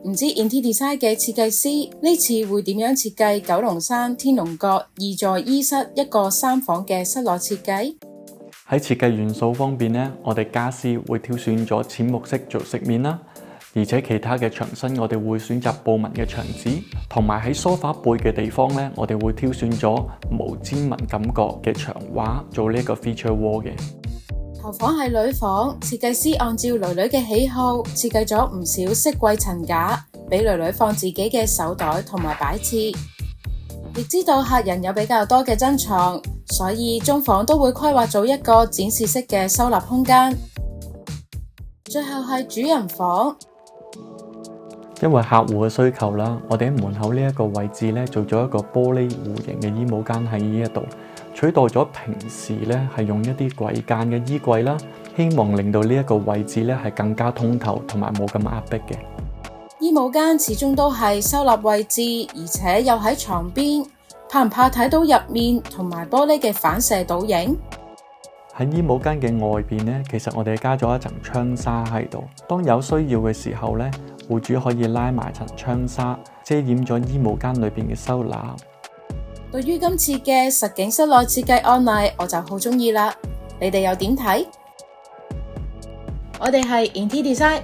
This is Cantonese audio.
唔知 Interior Design 嘅設計師呢次會點樣設計九龍山天龍閣2座衣室一個3房嘅室內設計？喺設計元素方面呢，我哋家私會挑選咗淺木色做飾面啦，而且其他嘅牆身我哋會選擇布紋嘅牆紙，同埋喺梳化背嘅地方呢，我哋會挑選咗無尖紋感覺嘅牆畫做呢一個 feature wall 嘅。後房係女房，設計師按照女女嘅喜好設計咗唔少飾櫃層架，俾女女放自己嘅手袋同埋擺設。亦知道客人有比較多嘅珍藏，所以中房都會規劃咗一個展示式嘅收納空間。最後係主人房，因為客戶嘅需求啦，我哋喺門口呢一個位置咧做咗一個玻璃弧形嘅衣帽間喺呢一度，取代咗平時咧係用一啲櫃間嘅衣櫃啦，希望令到呢一個位置咧係更加通透同埋冇咁壓迫嘅。衣帽間始終都係收納位置，而且又喺床邊，怕唔怕睇到入面同埋玻璃嘅反射倒影？喺衣帽間嘅外邊呢，其實我哋加咗一層窗紗喺度，當有需要嘅時候呢，戶主可以拉埋層窗紗，遮掩咗衣帽間裏邊嘅收納。對於今次嘅實景室內設計案例，我就好中意啦，你哋又點睇？我哋係 Interior Design。